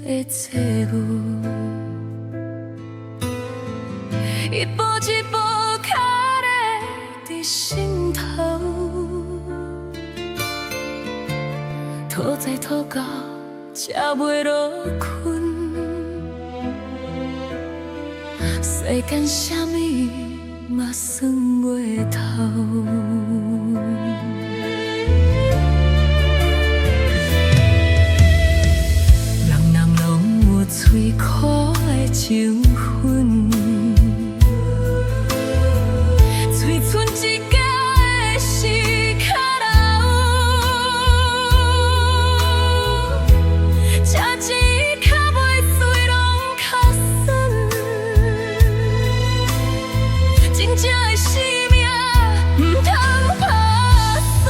的错误，一步一步卡在伫心头，讨债讨到才袂落困。世间啥物嘛算袂透。嘴苦的情分，嘴剩一角的是脚流，车钱较袂水拢较酸，真正的生命不通打算。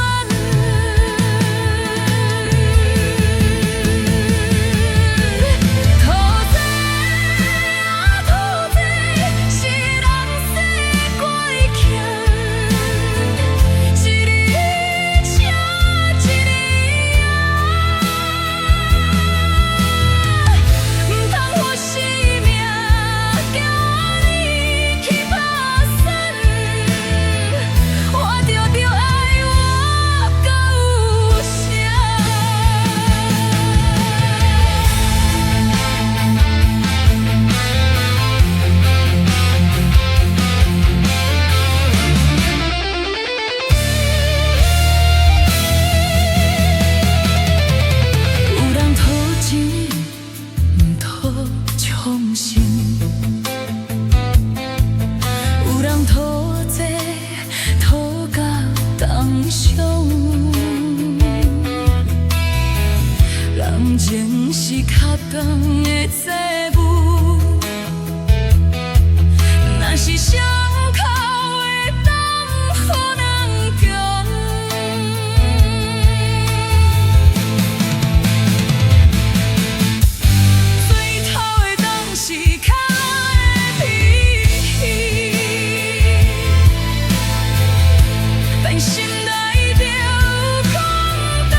情是较重的债务，若是伤口会当予人强，最头的当是脚的皮，但心内就讲到。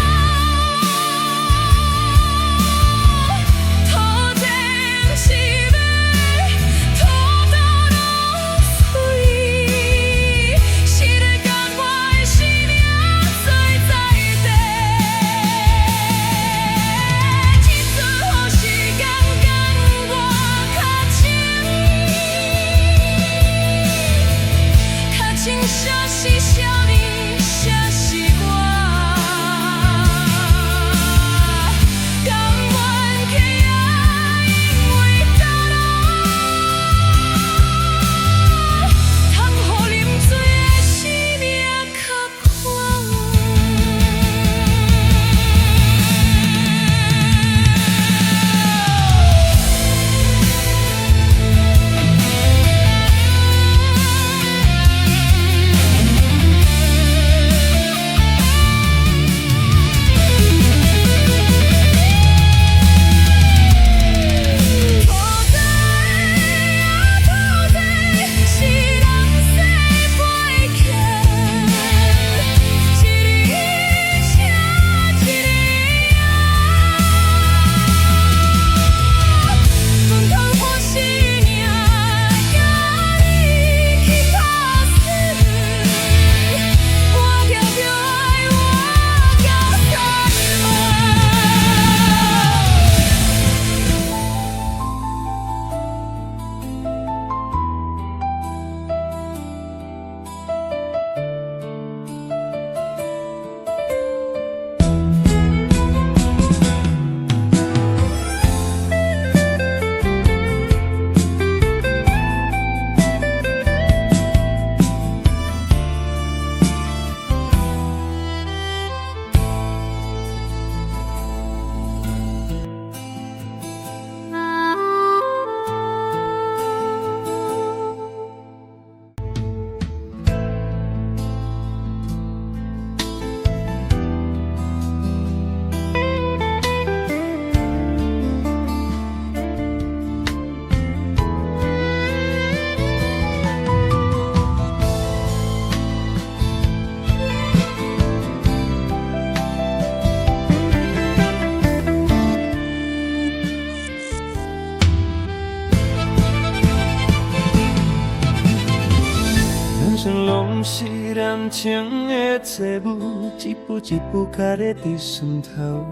情的节舞，一步一步甲你伫心头，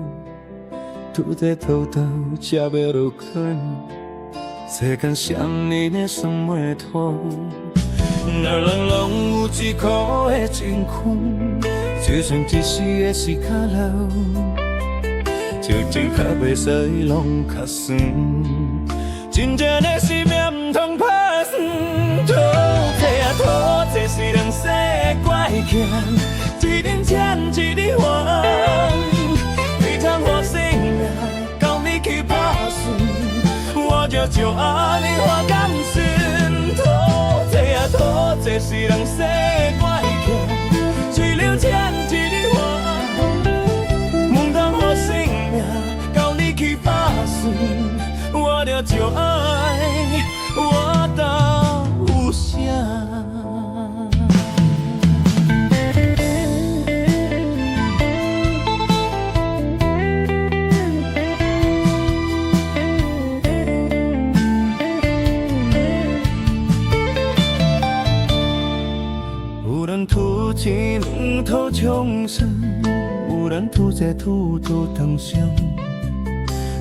拄在途头才要落困，世间什么的算袂透。人人拢有一颗的情绪，就算一时的是较老，情情较袂使拢较酸，真正的是命不通打算。土地啊土地是两世怪欠，一日欠一日还，你通我性命到你去打算，我就爱你我甘心。土地啊土地是两世怪欠，一日欠一日还，唔通我性命到你去打算，我就爱我到有声。有人拄钱两头冲身，有人拄这拄拄当伤。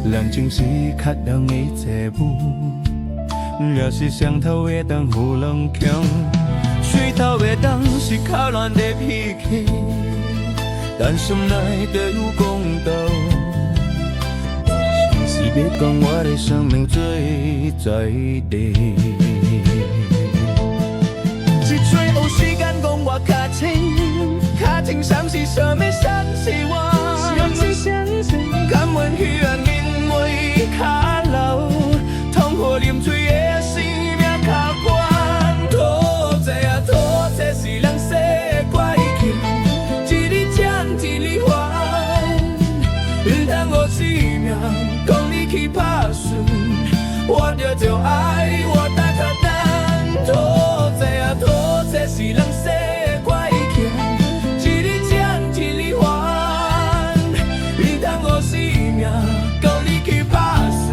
人情是较容易坐舞，若是上头会当有人强，水头会当是较乱的脾气，但心内就有公道。是要讲我的生命最在地，是最后时间讲我较清，较清伤是什么伤是我，甘愿去安因为较老，痛苦啉水的生命较悬。土地啊土地是人世怪欠，一日欠一日还，唔通我生命讲你去打算，我就爱你我大可等。土地啊土地是人世怪欠，一日欠一日还，唔通我生命讲你去打算，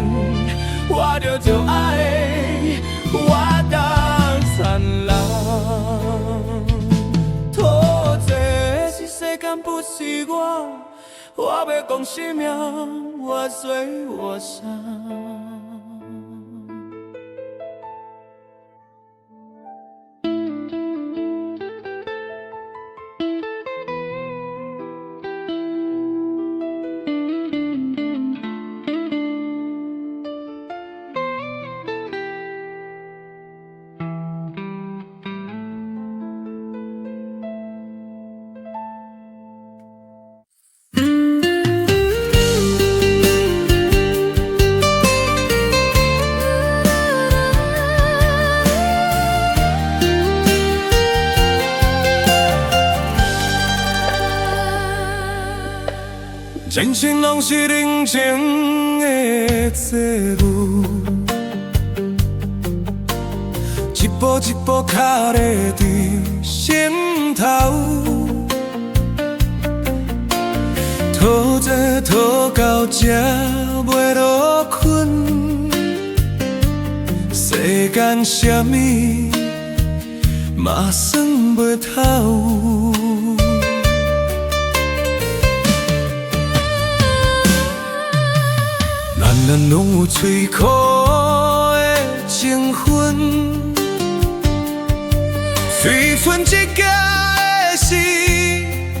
我就爱我当残忍。土地是世间不是我，我要讲生命我随我伤。人生拢是人情的节舞，一步一步脚咧伫心头，讨这讨到这袂落困，世间什么嘛算袂透。咱拢有嘴苦的情分，嘴唇一家的是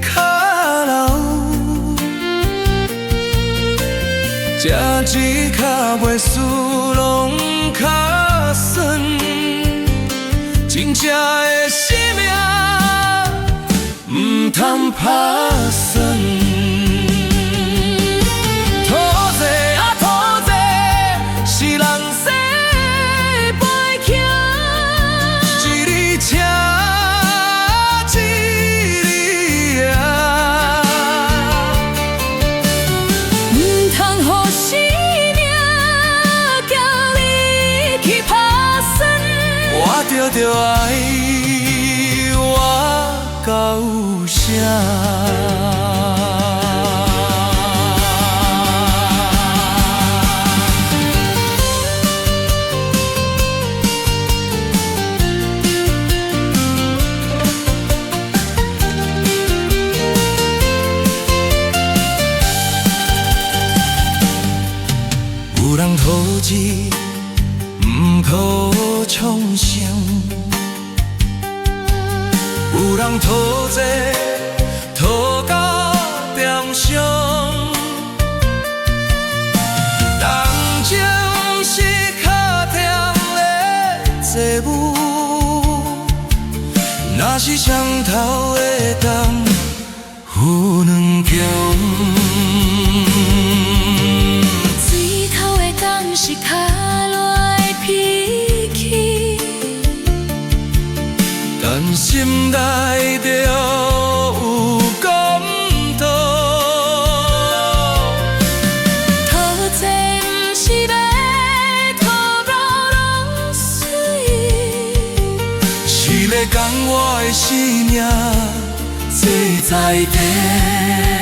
较老，食一较袂输拢较酸，真正的生命唔通打算。就爱我到有声。讨志，毋讨创伤。有人讨这讨到重伤，同情是较甜的祭物，若是双头的蛋，有两强。水头的蛋是较热的脾气，但心内就有公道。讨债不是要讨落落水，是要将我的生命坐在地。